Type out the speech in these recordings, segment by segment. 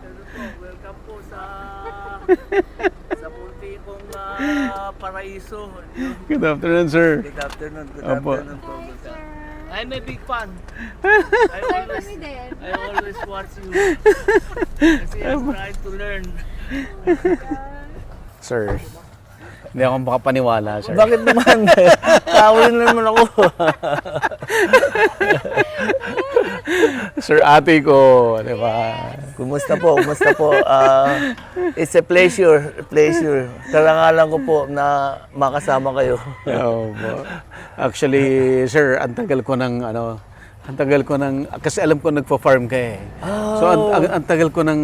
Ano po, welcome po sa munti kong paraiso. Good afternoon, sir. Good afternoon, Opo. po. I'm a big fan. I always watch you. Kasi I'm trying to learn. Sir, hindi ako makapaniwala, sir. Bakit naman? Tawin naman ako. Sir, ate ko, di ba? Kumusta po? It's a pleasure. Karangalan ko po na makasama kayo. Opo. Actually, sir, ang tagal ko kasi alam ko nagpa-farm ka eh. So, ang tagal ko ng,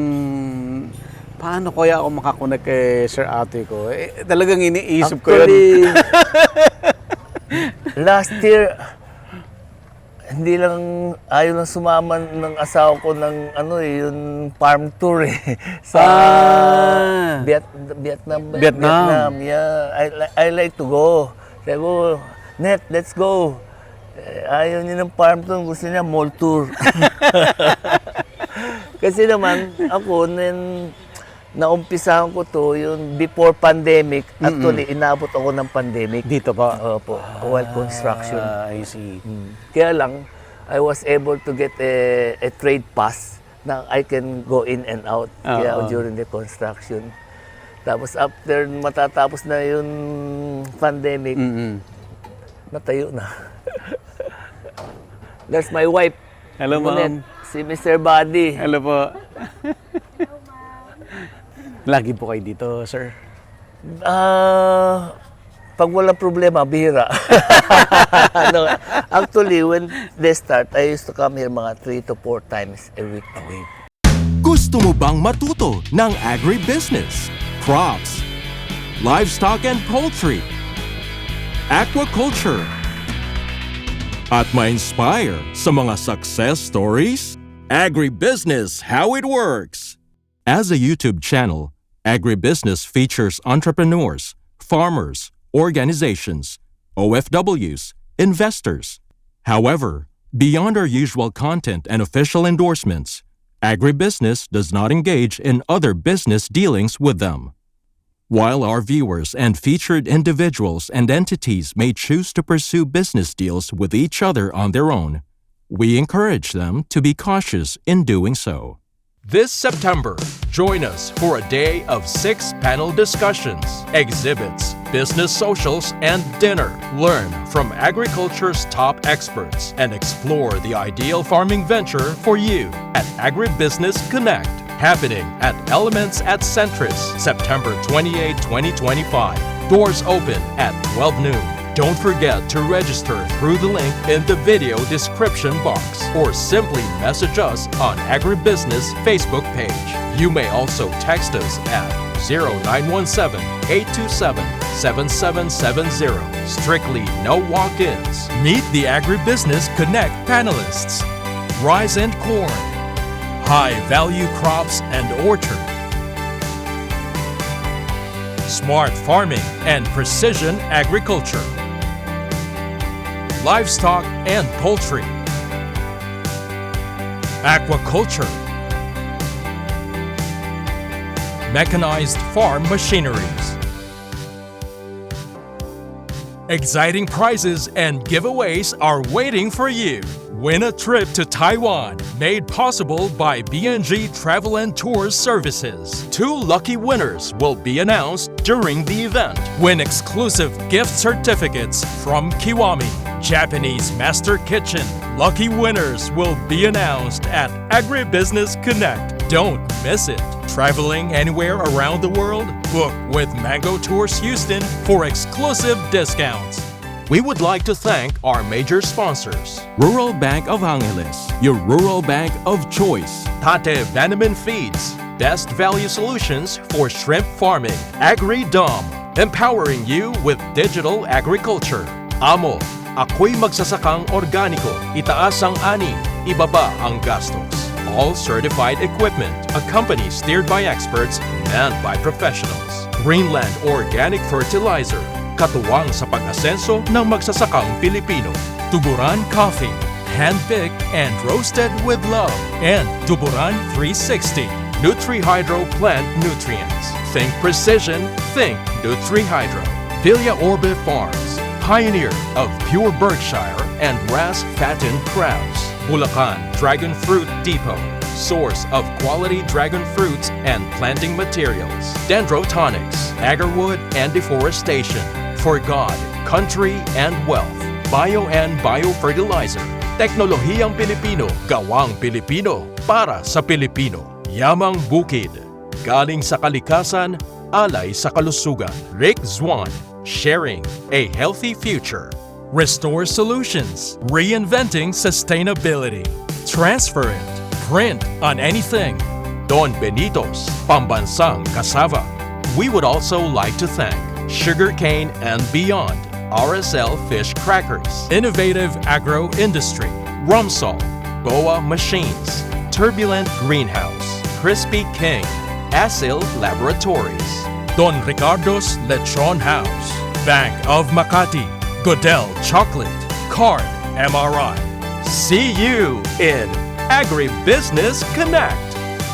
paano kaya ako makakonek kay Sir Ate ko? Eh, talagang iniisip ko yun. Actually, last year, hindi lang ayaw lang sumama ng asawa ko ng yung farm tour sa Vietnam. Yeah, I like to go. Sabi ko, Net, let's go. Ayaw niya ng farm tour, gusto niya mall tour. Kasi naman ako naumpisahan ko to yung before pandemic. Actually, inabot ako ng pandemic. Dito pa? Opo, while construction. I see. Kaya lang, I was able to get a trade pass na I can go in and out kaya during the construction. Tapos after matatapos na yung pandemic, natayo na. That's my wife. Hello, ma'am. Si Mr. Buddy. Hello po. Lagi po kayo dito, sir? Pag walang problema, bihira. No, actually, when they start, I used to come here mga 3 to 4 times a week. Gusto mo bang matuto ng agribusiness, crops, livestock and poultry, aquaculture, at ma-inspire sa mga success stories? Agribusiness, how it works! As a YouTube channel, Agribusiness features entrepreneurs, farmers, organizations, OFWs, investors. However, beyond our usual content and official endorsements, Agribusiness does not engage in other business dealings with them. While our viewers and featured individuals and entities may choose to pursue business deals with each other on their own, we encourage them to be cautious in doing so. This September, join us for a day of 6 panel discussions, exhibits, business socials, and dinner. Learn from agriculture's top experts and explore the ideal farming venture for you at Agribusiness Connect, happening at Elements at Centris, September 28, 2025. Doors open at 12 noon. Don't forget to register through the link in the video description box or simply message us on Agribusiness Facebook page. You may also text us at 0917-827-7770. Strictly no walk-ins. Meet the Agribusiness Connect panelists. Rice and corn, high-value crops and orchard, smart farming and precision agriculture, livestock and poultry, aquaculture, mechanized farm machineries. Exciting prizes and giveaways are waiting for you. Win a trip to Taiwan, made possible by BNG Travel and Tours Services. 2 lucky winners will be announced during the event. Win exclusive gift certificates from Kiwami, Japanese Master Kitchen. Lucky winners will be announced at Agribusiness Connect. Don't miss it. Traveling anywhere around the world? Book with Mango Tours Houston for exclusive discounts. We would like to thank our major sponsors: Rural Bank of Angeles, your rural bank of choice; Tate Bannerman Feeds, best value solutions for shrimp farming; AgriDom, empowering you with digital agriculture; Amo, ako'y magsasakang organiko, itaas ang ani, ibaba ang gastos. All certified equipment, a company steered by experts, manned by professionals. Greenland Organic Fertilizer, katuwang sa pag-asenso ng magsasakang Pilipino. Tuburan Coffee, hand-picked and roasted with love. And Tuburan 360, NutriHydro plant nutrients. Think precision, think NutriHydro. Villa Orbe Farms, pioneer of pure Berkshire and grass-fattened crabs. Bulacan Dragon Fruit Depot, source of quality dragon fruits and planting materials. Dendrotonics, agarwood and deforestation. For God, country, and wealth. Bio and biofertilizer. Teknolohiyang Pilipino, gawang Pilipino, para sa Pilipino. Yamang Bukid, galing sa kalikasan, alay sa kalusugan. Rick Zwan, sharing a healthy future. Restore Solutions, reinventing sustainability. Transfer it, print on anything. Don Benitos, pambansang cassava. We would also like to thank Sugarcane and Beyond, RSL Fish Crackers, Innovative Agro Industry, Rumsol, Boa Machines, Turbulent Greenhouse, Crispy King, Asil Laboratories, Don Ricardo's Lechon House, Bank of Makati, Goodell Chocolate, Card MRI. See you in Agribusiness Connect.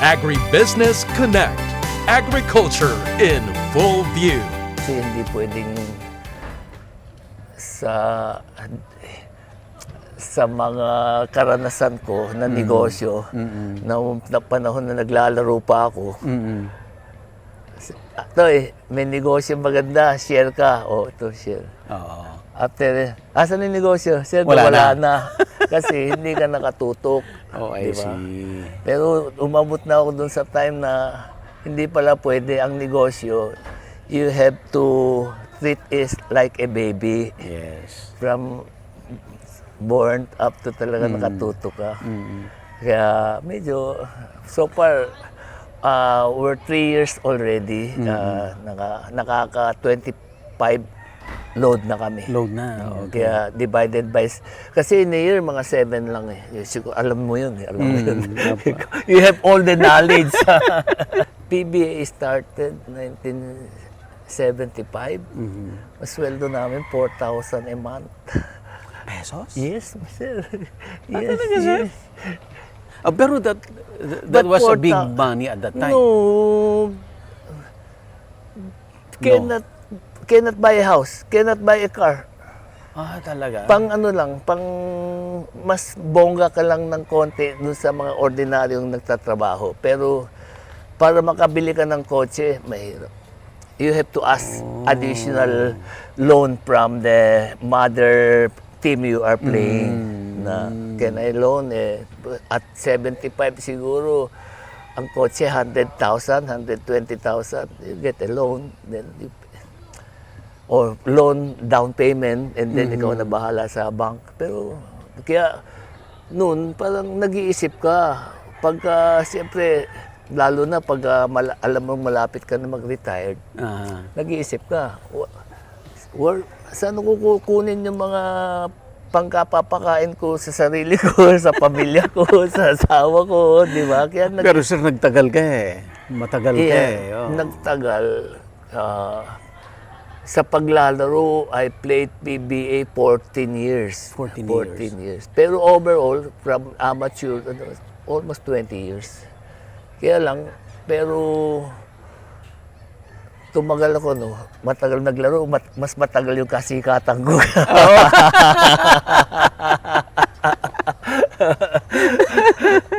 Agribusiness Connect. Agriculture in full view. Kasi hindi pwedeng sa mga karanasan ko na negosyo, na panahon na naglalaro pa ako, ito may negosyo maganda, share ka. Ito, share. Oo. After, asan yung negosyo? Sir, Wala wala na. na. Kasi hindi ka nakatutok. Oh, I Diba? see. Pero umabot na ako dun sa time na hindi pala pwede ang negosyo. You have to treat it like a baby. Yes. From born up to talaga nakatutok ka. Kaya medyo, so far, we're 3 years already. Nakaka-25 load na kami. Load na. Okay. Kaya divided by, kasi in a year, mga 7 lang eh. Siguro, alam mo yun eh. Alam mo yun. You have all the knowledge. PBA started 1975. Masweldo namin 4,000 a month. Pesos? Yes, sir. Yes, talaga, sir? yes. Pero that But was a big 4,000 money at that time. No. Cannot buy a house, cannot buy a car. Talaga? Pang ano lang, pang mas bongga ka lang ng konti dun sa mga ordinaryong nagtatrabaho. Pero para makabili ka ng kotse, mahirap. You have to ask additional loan from the mother team you are playing. Na can I loan? At 75 siguro, ang kotse 100,000, 120,000. You get a loan, then you or loan down payment and then ikaw na bahala sa bank. Pero kaya noon parang nag-iisip ka pagka siyempre lalo na pag alam mo malapit ka na mag-retired. Nag-iisip ka, saan ko kukunin yung mga pangkapapakain ko sa sarili ko, sa pamilya ko, sa asawa ko, di ba? Kaya Pero sir, nagtagal ka eh. Matagal ka eh. Oh. Nagtagal. Sa paglalaro, I played PBA 14 years. 14 years. Pero overall, from amateur, almost 20 years. Kaya lang, pero tumagal ako, no? Matagal naglaro, mas matagal yung kasikatan ko.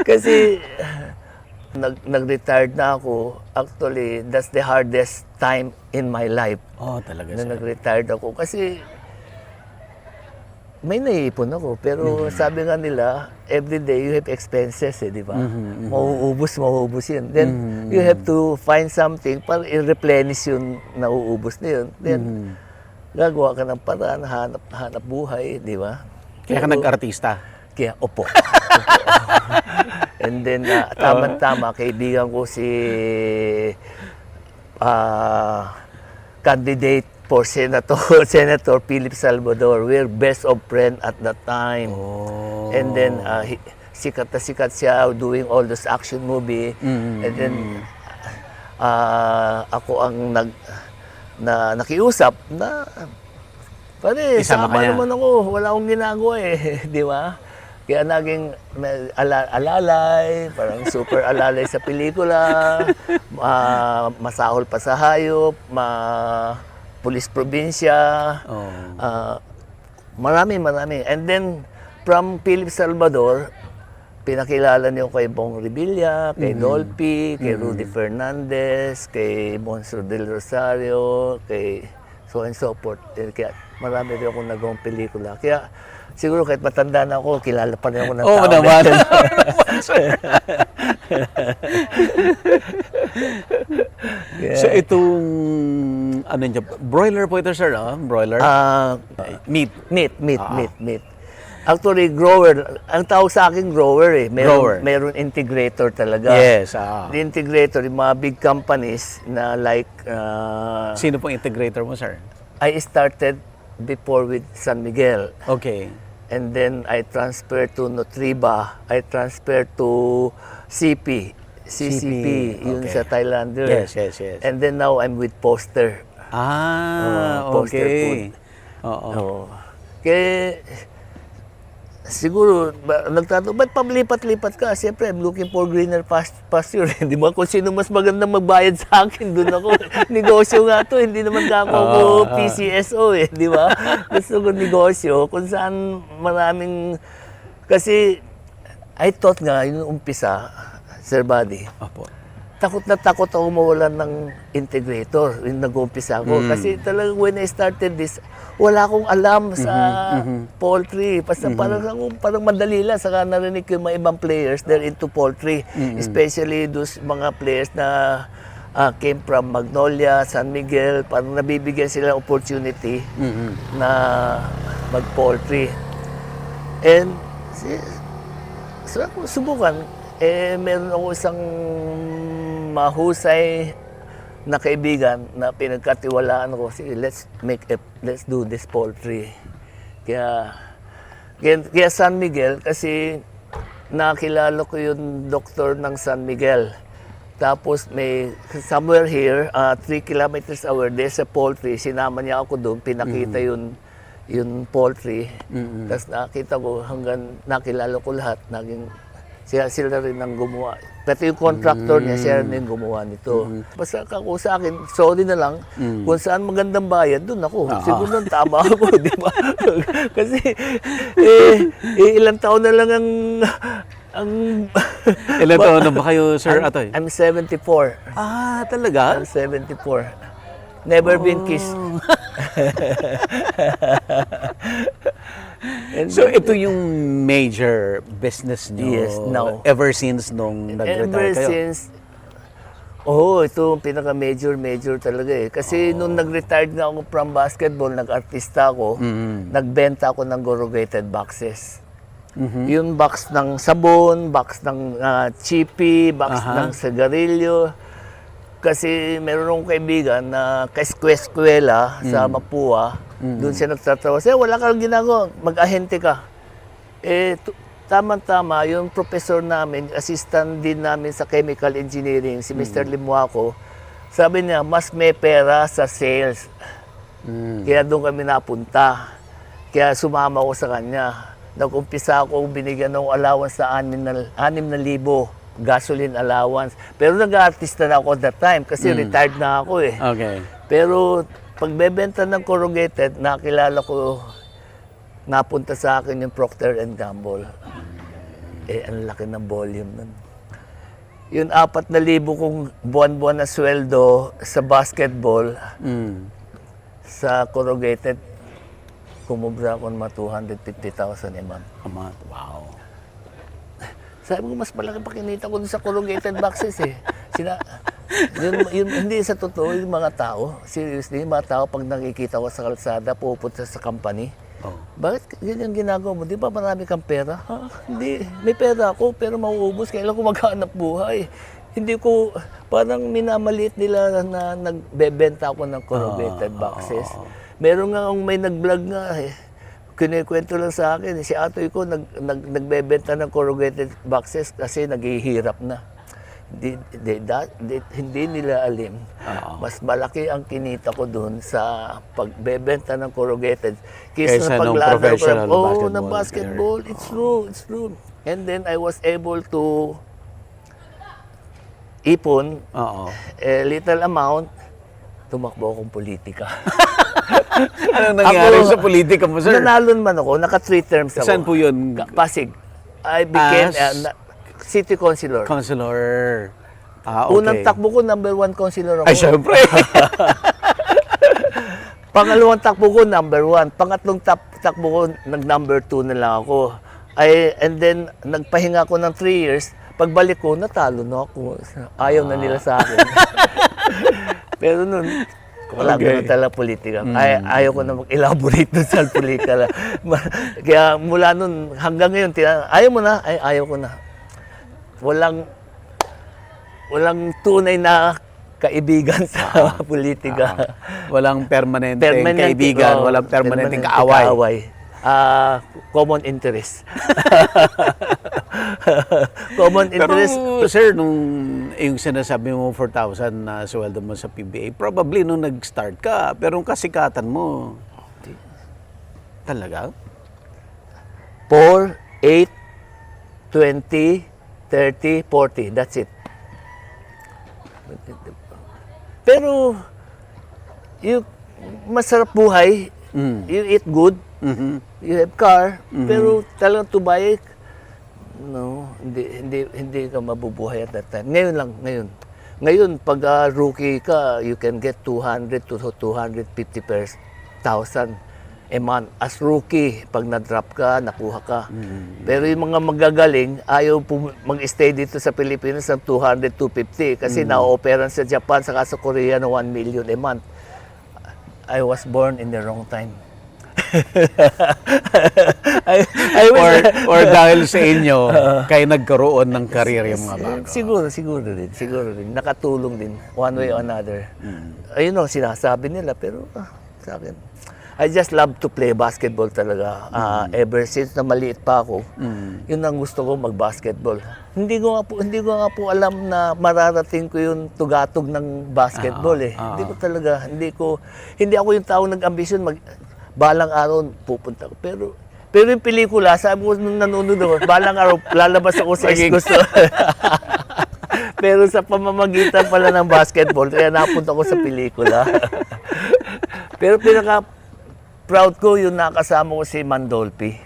Kasi, nag-retired na ako. Actually, that's the hardest time in my life. Talaga Na sir. nag-retired ako. Kasi, may naiipon ako. Pero sabi nga nila, every day you have expenses, di ba? Mauubos yan. Then, you have to find something para i-replenish yung nauubos na yun. Then, gagawa ka ng paraan, hanap buhay, di ba? Kaya ka nag-artista? Kaya, opo. And then, tama-tama, kaibigan ko si candidate for Senator Philip Salvador. We're best of friends at that time. And then, sikat na sikat siya doing all those action movie. And then, ako ang nakiusap na, pare, Isama sama ka niya. naman ako. Wala akong ginagawa eh. Di ba? Kaya naging alalay, parang super alalay sa pelikula, masahol pa sa hayop, pulis probinsya, marami. And then, from Philip Salvador, pinakilala niyo kay Bong Revilla, kay Dolphy, kay Rudy Fernandez, kay Monstro del Rosario, kay so and so forth. Kaya marami rin akong nagawang pelikula. Kaya siguro kahit matanda na ako, kilala pa rin ako ng tao. Oo naman. So itong, ano niya, broiler po ito, sir, broiler? Meat. Meat. Actually, grower. Ang tawag sa akin, grower eh. Meron integrator talaga. Yes. The integrator, yung mga big companies na like... Sino pong integrator mo, sir? I started before with San Miguel. Okay. And then I transferred to Nutriba. I transferred to CCP, yun okay. sa Thailander. Yes. And then now I'm with Poster. Poster Okay. Food. Oo. Kaya siguro, nagtatanong, ba't pamlipat-lipat ka? Siyempre, I'm looking for greener pasture. Di ba? Kung sino mas magandang magbayad sa akin, doon ako. Negosyo nga to, hindi naman ako PCSO eh. Di ba? Gusto ko negosyo, kung saan maraming... Kasi, I thought nga, yung umpisa, Sir Buddy, Opo. takot na takot ako mawalan ng integrator yung nag-umpisa ako. Kasi talagang when I started this, wala akong alam sa poultry. Basta parang madali lang. Saka narinig ko yung mga ibang players, they're into poultry. Especially those mga players na came from Magnolia, San Miguel, parang nabibigyan sila opportunity na mag-poultry. And so, subukan. Meron ako isang mahusay na kaibigan na pinagkatiwalaan ko. Sige, let's do this poultry. Kaya San Miguel kasi nakilala ko yung doktor ng San Miguel. Tapos may somewhere here, 3 kilometers away, there's a poultry. Sinama niya ako doon, pinakita yung poultry. Tapos nakita ko hanggang nakilala ko lahat, naging sila rin ang gumawa. Pati yung contractor niya, siya rin yung gumawa nito. Basta ako sa akin, sorry na lang, kung saan magandang bayad, doon ako. Siguro nang tama ako, di ba? Kasi, ilang taon na lang ang Ilan taon na ba kayo, Sir Atoy? I'm 74. Talaga? I'm 74. Never been kissed. So ito yung major business niyo Yes, now. ever since nung nag-retire kayo? Ito ang pinaka-major talaga eh. Kasi nung nag-retired na ako from basketball, nag-artista ako, nagbenta ako ng corrugated boxes. Yung box ng sabon, box ng chippy, box ng sigarilyo. Kasi meron akong kaibigan na eskwela sa Mapua, doon siya nagtatrabaho. Wala kang ginagawa, mag-ahente ka. Tama-tama, yung professor namin, assistant din namin sa chemical engineering, si Mr. Limuaco, sabi niya, mas may pera sa sales. Kaya doon kami napunta. Kaya sumama ko sa kanya. Nag-umpisa ako, binigyan ng allowance sa 6,000 gasoline allowance. Pero nag-artista na ako at that time kasi retired na ako eh. Okay. Pero pagbebenta ng corrugated, nakilala ko, napunta sa akin yung Procter & Gamble. Ang laki ng volume nun. Yung 4,000 kong buwan-buwan na sweldo sa basketball, sa corrugated, kumubra ako ng mga 250,000 a month. Wow. Sabi ko, mas malaki pa kinita ko dun sa corrugated boxes eh. Hindi sa totoo, yung mga tao, seriously, yung mga tao pag nakikita ko sa kalsada, pupunta sa company. Bakit ganyan ginagawa mo? Di ba marami kang pera? Hindi, may pera ako, pero mauubos. Kailan ko maghanap buhay? Hindi ko, parang minamaliit nila na nagbebenta ako ng corrugated boxes. Meron nga may nag-vlog nga eh. Kinikwento lang sa akin, si atoy ko nagbebenta ng corrugated boxes kasi naghihirap na. hindi nila alim. Mas malaki ang kinita ko doon sa pagbebenta ng corrugated Kaysa sa nung paglalaro professional ng basketball. basketball. It's true. And then I was able to ipon Oo. a little amount, tumakbo akong politika. Anong nangyari sa politika mo, sir? Nanalo man ako, naka 3 terms ako. Saan po yun? Pasig. I became city councilor. Counselor. Okay. Unang takbo ko, number 1 councilor ako. Ay, syempre. Pangalawang takbo ko, number 1. Pangatlong takbo ko, nag-number 2 na lang ako. And then, nagpahinga ko ng 3 years. Pagbalik ko, natalo na ako. Ayaw na nila sa akin. Pero nun, wala Okay. ganun talaga politika. Ayaw ko na mag-elaborate dun sa politika. Kaya mula nun, hanggang ngayon, ayaw mo na? Ayaw ko na. Walang tunay na kaibigan sa politika. Walang permanenteng kaibigan, walang permanenteng kaaway. Common interest. Common interest. Pero, sir, nung yung sinasabi mo 4,000 na sweldo mo sa PBA, probably nung nag-start ka, pero yung kasikatan mo, talaga? 4, 8, 20, 30, 40. That's it. Pero, masarap buhay. You eat good. You have car. Pero talagang to buy, no, hindi ka mabubuhay at that time. Ngayon lang, ngayon. Ngayon, pag rookie ka, you can get 200 to 250,000 a month. As rookie, pag na-drop ka, nakuha ka. Pero yung mga magagaling, ayaw mag-stay dito sa Pilipinas ng 200, 250 kasi na-operan sa Japan saka sa Korea ng 1 million a month. I was born in the wrong time. or dahil sa inyo, kayo nagkaroon ng career yung mga bago. Siguro din. Nakatulong din, one way or another. Ayun ang sinasabi nila, pero sa akin, I just love to play basketball talaga. Ever since na maliit pa ako, yun ang gusto ko, mag-basketball. Hindi ko nga po alam na mararating ko yung tugatog ng basketball eh. Hindi ako yung taong nag-ambisyon balang araw pupunta ko. Pero yung pelikula, sabi ko nung nanonood ako, balang araw lalabas ako sa gusto. Pero sa pamamagitan pala ng basketball, kaya napunta ko sa pelikula. Pero proud ko yung nakasama ko si Mandolfi.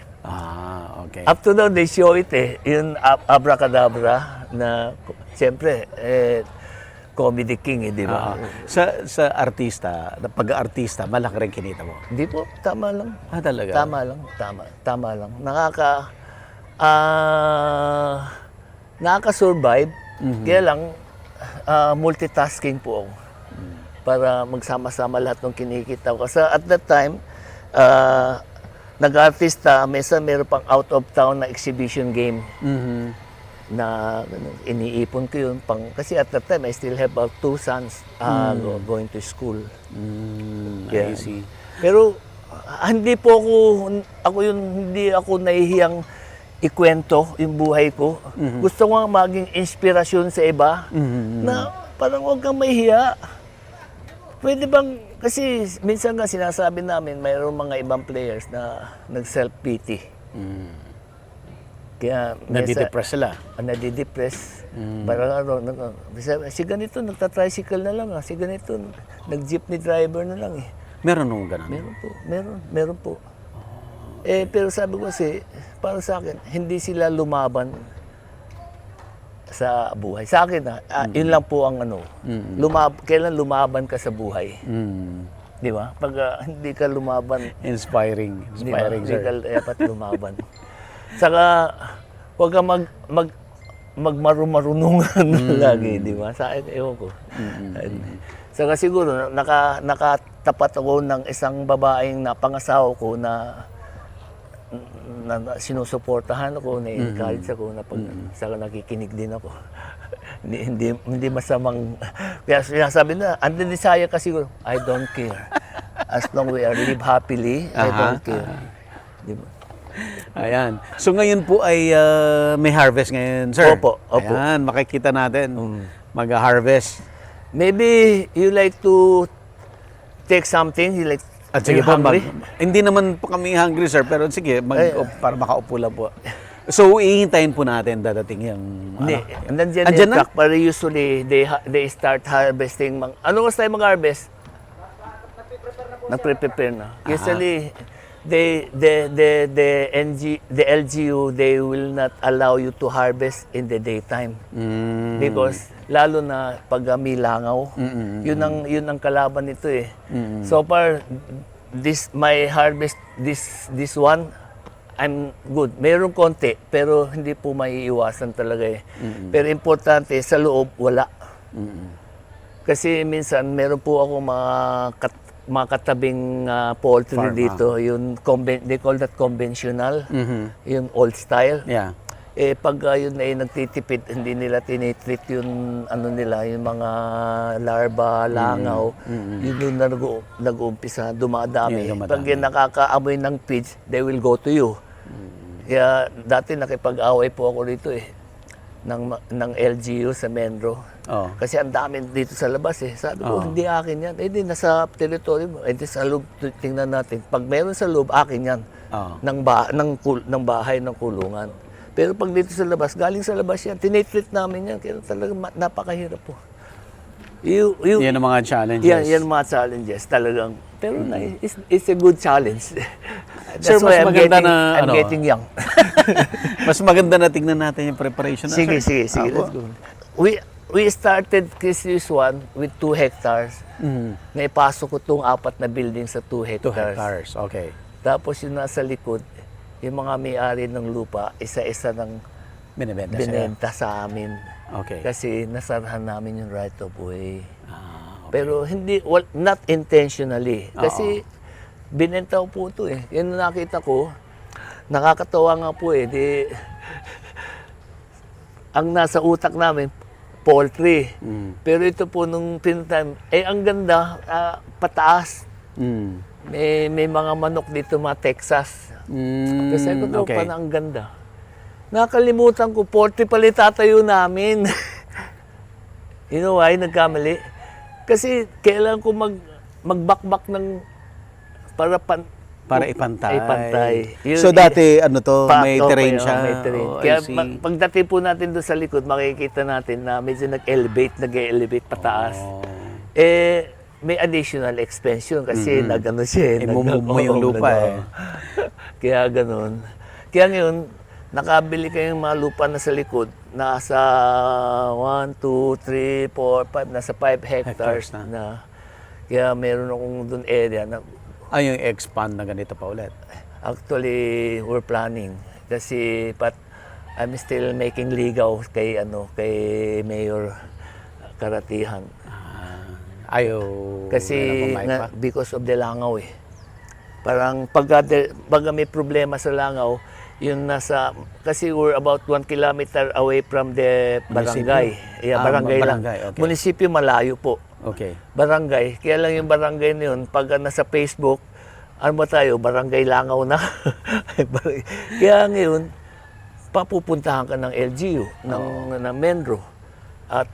Okay. Up to now, they show it eh. Yung Abracadabra na, siyempre, comedy king eh, di ba? Sa artista, pag-artista, malaki rin kinita mo? Hindi po, tama lang. Talaga? Tama lang. Nakaka-survive, kaya lang, multitasking po ako. Para magsama-sama lahat ng kinikita ko. Kasi at that time, nag-artista, meron pang out of town na exhibition game na iniipon ko yun. Kasi at that time, I still have about 2 sons going to school. I see. Pero hindi ako nahihiyang ikwento yung buhay ko. Gusto ko nga maging inspirasyon sa iba na parang huwag kang mahihiya. Pwede bang, kasi minsan nga sinasabi namin, mayroong mga ibang players na nag-self-pity. Kaya Nadidepress sila? Nadidepress. Parang si ganito, nagta-tricycle na lang. Si ganito, nag-jeepney driver na lang eh. Meron nung ganun? Meron po. Pero sabi ko kasi, para sa akin, hindi sila lumaban sa buhay. Sa akin, yun lang po ang kailan lumaban ka sa buhay. Di ba? Pag hindi ka lumaban, Inspiring, sir. Hindi ka dapat lumaban. Saka, huwag ka magmarunungan lagi, di ba? Sa akin, ewan ko. Saka siguro, nakatapat ako ng isang babaeng napangasawa ko na sinusuportahan ako, na-encourage ako, saka nakikinig din ako. hindi masamang, kaya sinasabi na, andun din saya kasi siguro, I don't care. As long we are live happily, I don't care. Di ba? Ayan. So ngayon po ay may harvest ngayon, sir. Opo, opo. Ayan, makikita natin. Mag-harvest. Maybe you like to take something, you like, At are you sige po, hungry? hindi naman po kami hungry, sir, pero sige, Ay. para makaupo lang po. So, ihintayin po natin dadating yung... Hindi, nandiyan Andyan yung na? truck, pero usually they start harvesting. Ano oras tayo mag-harvest? Nagpre-prepare na. Usually, the LGU, they will not allow you to harvest in the daytime. Because lalo na pag may langaw, yun ang kalaban nito eh. So far, my harvest, this one, I'm good. Meron konti, pero hindi po maiiwasan talaga eh. Pero importante, sa loob, wala. Kasi minsan, meron po ako mga katabing poultry Farm, dito. Yung, they call that conventional. Yung old style. Yeah. Eh, pag yun ay nagtitipid, hindi nila tinitreat yung, yung mga larva, langaw. Yun doon na nag-uumpisa, dumadami. Yeah, dumadami. Pag yan nakakaamoy ng pigs, they will go to you. Kaya dati nakipag-away po ako rito eh, ng LGU sa Menro. Oh. Kasi ang dami dito sa labas eh. Sabi ko, hindi akin yan. Eh di, nasa territory mo. Eh di, sa loob, tingnan natin. Pag meron sa loob, akin yan. Oh. Ng bahay, ng kulungan. Pero pag dito sa labas, galing sa labas yan, tinitreat namin yan. Kaya talaga napakahirap po. Yan ang mga challenges. Yan ang mga challenges talagang. Pero it's a good challenge. Sir, That's why mas maganda I'm getting young. Mas maganda na tingnan natin yung preparation na, Sige, sir. sige. Let's go. We started this one with 2 hectares. Naipasok ko itong 4 na building sa 2 2 hectares. hectares, okay. Tapos yung nasa likod, yung mga may-ari ng lupa, isa-isa ng Binibenta binenta sa amin. Okay. Kasi nasarahan namin yung right of way. Okay. Pero hindi, not intentionally. Kasi binenta ko po ito eh. Yan ang nakita ko, nakakatawa nga po eh. Ang nasa utak namin, poultry. Pero ito po nung pinuntahan, ang ganda, pataas. May mga manok dito, mga Texas. Kasi ko okay. pa na ang ganda. Nakalimutan ko, poultry pala itatayo namin. You know why? Nagkamali. Kasi kailangan ko magbakbak ng para ipantay. Yun, So dati may Pato, terrain kaya siya. may terrain. Oh, I Kaya see. pagdating po natin doon sa likod, makikita natin na medyo nag-elevate pataas. Eh, may additional expense yun kasi nag-ano siya. I-move mo yung lupa eh. Kaya ganun. Kaya ngayon, nakabili kayong mga lupa na sa likod, nasa 1, 2, 3, 4, 5, nasa 5 hectares na. na. Kaya meron akong doon area na Yung expand na ganito pa ulit. actually we're planning kasi I'm still making ligaw kay Mayor Karatihan. Ayaw Kasi na because of the langaw eh. Parang pag may problema sa langaw, yun kasi we're about 1 kilometer away from the barangay. Yeah, barangay lang. Okay. Munisipyo malayo po. Okay. Barangay. Kaya lang yung barangay na yun, pag nasa Facebook, ano ba tayo, barangay langaw na. Kaya ngayon, papupuntahan ka ng LGU, ng Menro. At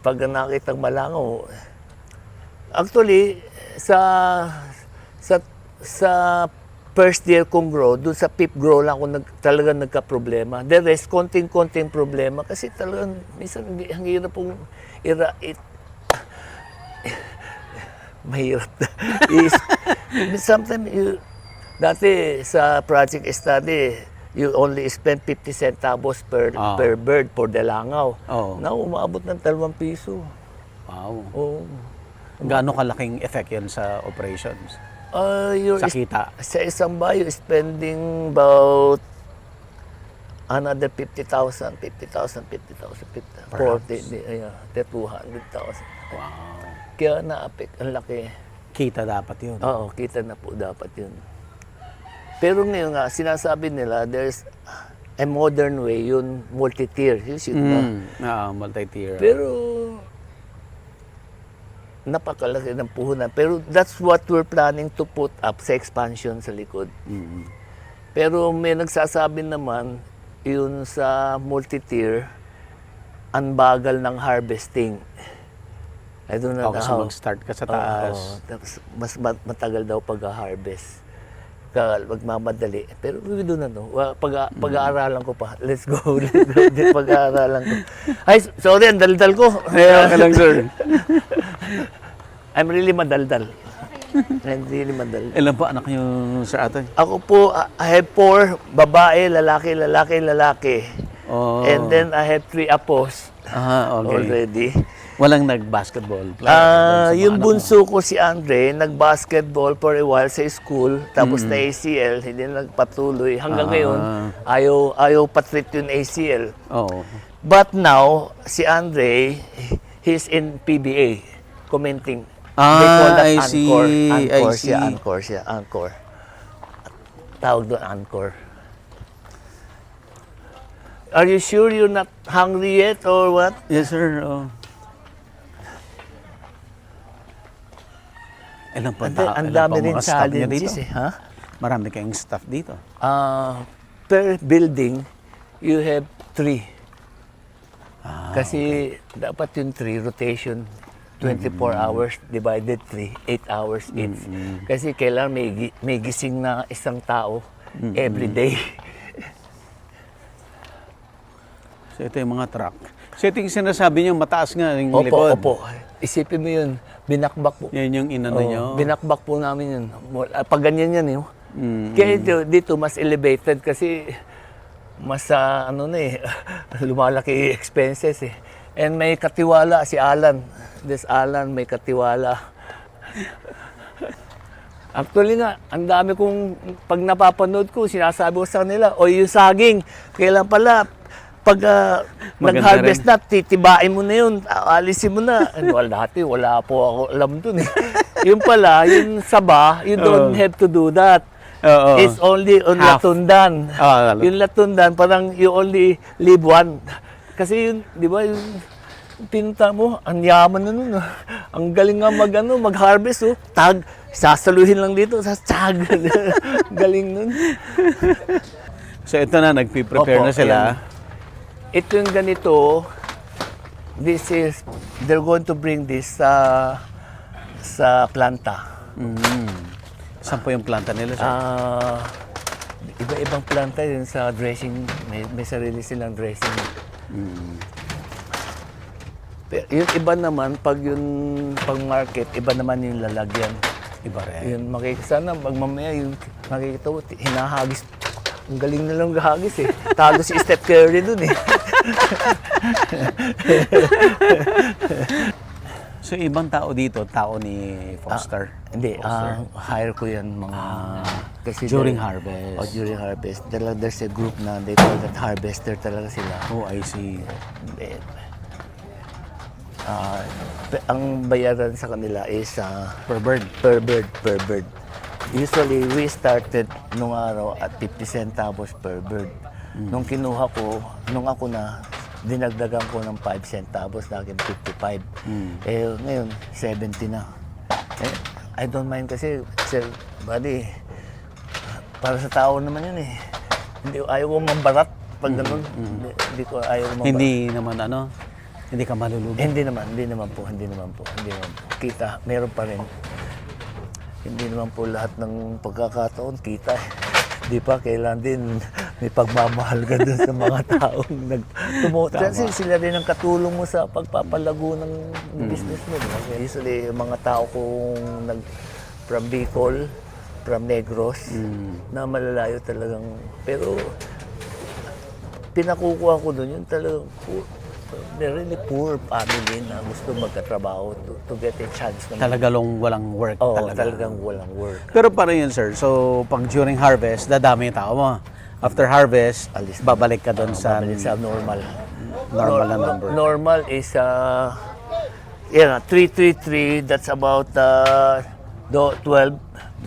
pag nakita malangaw, actually, sa first year kong grow, dun sa PIP grow lang ako talagang nagka-problema. The rest, konting-konting problema. Kasi talagang, minsan, ang hirap pong mahirap. Sometimes, dati sa project study, you only spend 50 centavos per bird for the langaw. Now, umabot ng 2 piso. Wow. Oh. Gaano kalaking effect yan sa operations? Sa kita? Sa isang bayo, spending about another 50,000, 40, 200,000. Wow. Kaya na-affect, ang laki. Kita dapat yun. Oo, kita na po dapat yun. Pero ngayon nga, sinasabi nila, there's a modern way, yun multi-tier. You should know. Multi-tier. Pero, napakalaki ng puhunan. Pero that's what we're planning to put up sa expansion sa likod. Pero may nagsasabi naman, yun sa multi-tier, ang bagal ng harvesting. I don't know Kasi how. mag-start ka sa Oo, taas. tapos mas matagal daw pag-harvest. Magmamadali. Pero doon na, no? Pag-aaralan ko pa. Let's go. Pag-aaralan ko. Ay, sorry, ang daldal ko. Okay lang, sir. I'm really madaldal. I'm really madaldal. Ilan po anak niyo, Sir Atoy? Ako po, I have 4 babae, lalaki, lalaki, lalaki. Oh. And then I have 3 apos Okay. already. Walang nag-basketball Yung bunso ko si Andre, nag-basketball for a while sa school, tapos na ACL, hindi na nagpatuloy. Hanggang ngayon, ayaw patreat yung ACL. Oo. But now, si Andre, he's in PBA, commenting. They call that I see. Anchor I see. siya, Anchor. Tawag doon, Anchor. Are you sure you're not hungry yet or what? Yes, sir. Ilan po Ang dami rin mga staff niyo challenges dito? Ha? Marami kayong staff dito. Per building, you have 3. Kasi dapat yung 3 rotation, 24 hours divided 3, 8 hours each. Kasi kailangan may gising na isang tao every day. So ito yung mga truck. So ito yung sinasabi niyo, mataas nga yung likod. Opo. Isipin mo yun, binakbak po. Yan yung inano niyo. Binakbak po namin yun. Pag ganyan yan, yun. Kaya dito mas elevated kasi mas lumalaki expenses eh. And may katiwala si Alan. This Alan may katiwala. Actually nga, ang dami kong pag napapanood ko, sinasabi ko sa kanila, o yung saging, kailan pala pag nag-harvest na, titibain mo na yun, alisin mo na. Dati, wala po ako alam dun eh. Yung pala, yung saba, you don't have to do that. It's only on Half. latundan. Yung latundan, parang you only leave one. Kasi yun, di ba, yung pinunta mo, ang yaman na nun. Ang galing nga mag-harvest. Tag, sasaluhin lang dito, tag. Galing nun. So ito na, nagpi-prepare na sila. Ayan. Ito yung ganito, they're going to bring this sa planta. Saan po yung planta nila, sir? Iba-ibang planta yun sa dressing, may sarili silang dressing. Pero yung iba naman, pag market, iba naman yung lalagyan. Iba rin. Yun, sana pag mamaya yung makikita mo, hinahagis. Ang galing na lang gahagis eh. Talo si Steph Curry dun eh. So ibang tao dito, tao ni Foster? Hindi, hire ko yan mga... Kasi During harvest? During harvest. There's a group na they call that harvester talaga sila. Oh, I see. Ang bayaran sa kanila is Per bird? Per bird. Usually, we started nung araw at 50 centavos per bird. Nung kinuha ko, nung ako na, dinagdagan ko ng 5 centavos, naging 55. Ngayon, 70 na. I don't mind kasi, sir, buddy, para sa tao naman yun eh. Hindi, ayaw mo mambarat pag ganun. Hindi ko ayaw mambarat. Hindi naman hindi ka malulugi? Hindi naman po. Kita, meron pa rin. Hindi naman po lahat ng pagkakataon kita eh. Di pa, kailan din may pagmamahal ka dun sa mga taong nagtumuto. Kasi sila rin ang katulong mo sa pagpapalago ng business mo. Diba? Usually, yung mga tao kung from Bicol, from Negros, na malalayo talagang, pero pinakukuha ko dun, yung talagang really poor family na gusto magkatrabaho to get a chance. Talagang walang work talagang walang work. Pero para yun, sir. So, pag during harvest, dadami yung tao mo. After harvest, babalik ka doon sa normal. Normal na number. Normal is 333. That's about 12.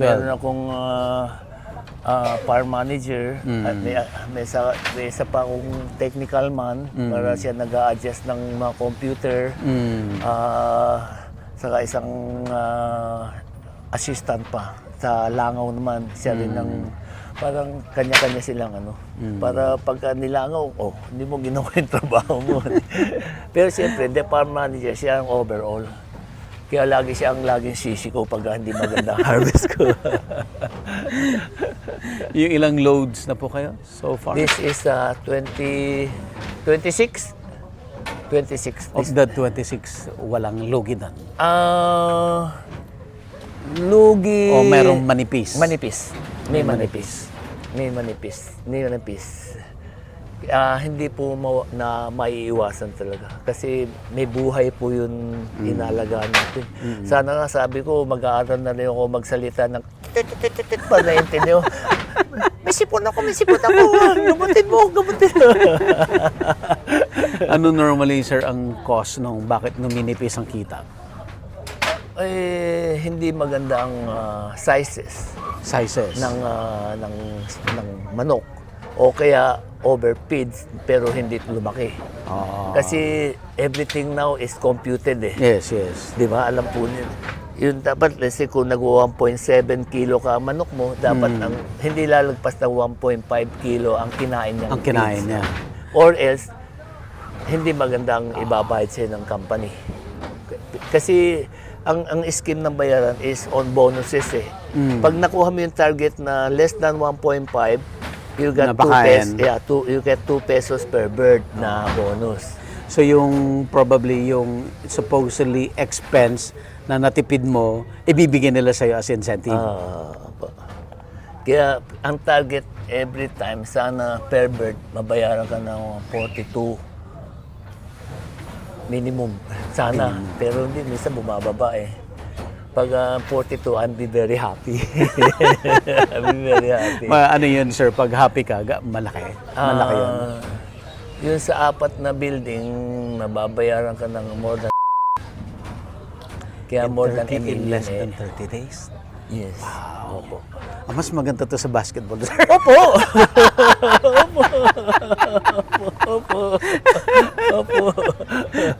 Meron akong farm manager at may isa pa akong technical man para siya nag-a-adjust ng mga computer. Saka isang assistant pa. Sa langaw naman, siya rin ang parang kanya-kanya silang ano. Para pagka nilangaw, hindi mo ginawa yung trabaho mo. Pero siyempre, department manager, siya ang overall. Kaya lagi siya ang laging sisi ko pag hindi maganda ang harvest ko. Yung ilang loads na po kayo so far? This is 26. 26. Of the 26, walang lugi doon? Lugi. O merong manipis? Manipis. May manipis. May manipis. May manipis. Hindi po na maiiwasan talaga. Kasi may buhay po yun inalagaan natin. Sana nga sabi ko, mag-aaral na rin ako magsalita ng tit pa naintindihan. May sipon ako. Gamutin mo. Ano normally, sir, ang cause nung bakit numinipis ang kita? Hindi maganda ang sizes Sizes? ng manok. O kaya overfeed pero hindi lumaki. Kasi everything now is computed eh. Yes. Di ba? Alam po niyo. Yun dapat, let's say kung nag-1.7 kilo ka manok mo, dapat hindi lalagpas ng 1.5 kilo ang kinain niya. Ang kinain niya. Or else, hindi magandang ibabayad sa'yo ng company. Kasi ang scheme ng bayaran is on bonuses eh. Pag nakuha mo yung target na less than 1.5, you get 2 pesos. Yeah, you get 2 pesos per bird na bonus. So yung probably yung supposedly expense na natipid mo, ibibigay nila sa'yo as incentive. Kaya ang target every time, sana per bird, mabayaran ka ng 42 minimum. Sana. Pero hindi, minsan bumababa eh. Pag 42, I'll be very happy. I'll be very happy. Ano yun, sir? Pag happy ka, malaki. Malaki yun. Yun sa 4 na building, mababayaran ka ng more than kaya more than 1 million less than 30 days? Yes. Wow. Opo. Mas maganda to sa basketball, sir. Opo!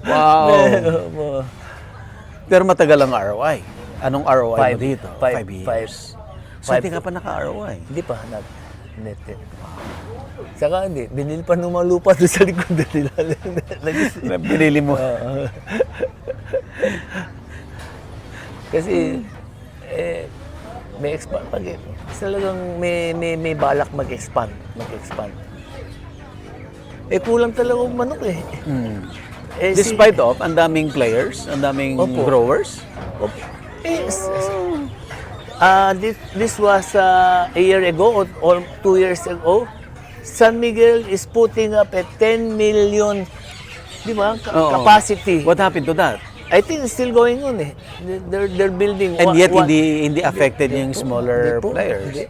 Wow. Opo. Pero matagal ang ROI. Anong ROI mo dito? 5 years. So, hindi ka pa naka-ROI? Hindi pa. Net. Saka hindi. Binili pa ng mga lupa doon sa likod nila. Binili mo? Kasi, may expand. Talagang may balak mag-expand. Kulang talaga ang manok eh. Despite of, ang daming players, ang daming growers. This was a year ago or 2 years ago. San Miguel is putting up a 10 million, di ba, capacity. What happened to that? I think it's still going on eh. They're building. And yet, hindi affected yung smaller players. Hindi.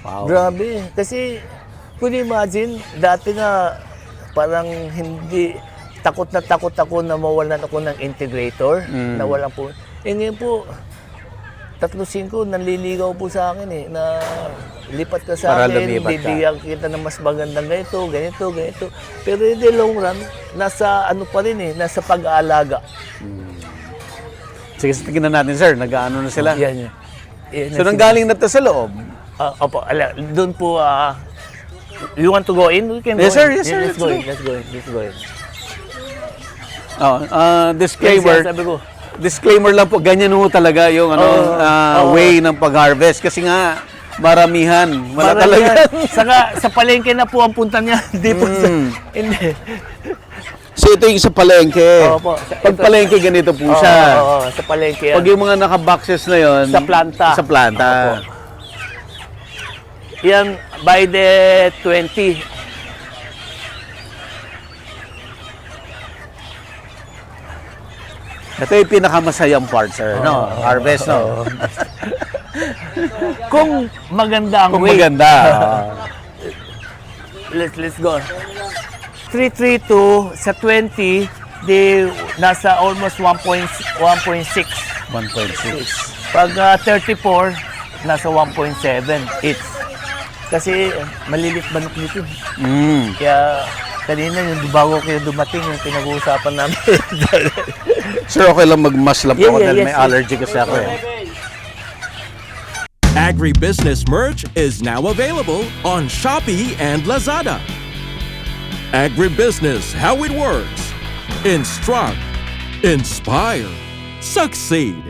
Wow. Grabe. Kasi, kung imagine, dati nga, parang hindi, takot ako na mawalan ako ng integrator, na walang po. Ngayon po, 3-5 nanliligaw po sa akin eh, na lipat ka sa Para akin, lumipat ka. bibigyan kita ng mas magandang ganito. Pero in the long run, nasa ano pa rin eh, nasa pag-aalaga. Sige, tingnan natin, sir. Nag-ano na sila? Yan. So, nanggaling na to sa loob? Opo, doon po, you want to go in? We can go Yes, sir. in. Yes, sir. Let's go in. Disclaimer. Yes, sabi ko. Disclaimer lang po, ganyan ho talaga yung way ng pag-harvest. Kasi nga, maramihan. Talaga. Saka sa palengke na po ang punta niya. Hindi po hindi. So ito yung sa palengke. Opo. Pag palengke, ganito po siya. Oo, sa palengke yan. Pag yung mga naka-boxes na yon, Sa planta. Sa planta. Opo. Yan, by the 20. Ito yung pinakamasayang part, sir. No? Harvest, no? Kung maganda ang Kung weight. maganda. Let's go. 332 sa 20, nasa almost 1.6. 1.6. Pag 34, nasa 1.7 each. Kasi malilit manok nito. Kaya kanina yung bago kayo dumating, yung pinag-uusapan namin. Sir, okay lang mag-mask lang po ako dahil may allergy kasi ako eh. Agribusiness merch is now available on Shopee and Lazada. Agribusiness, how it works. Instruct, inspire, succeed.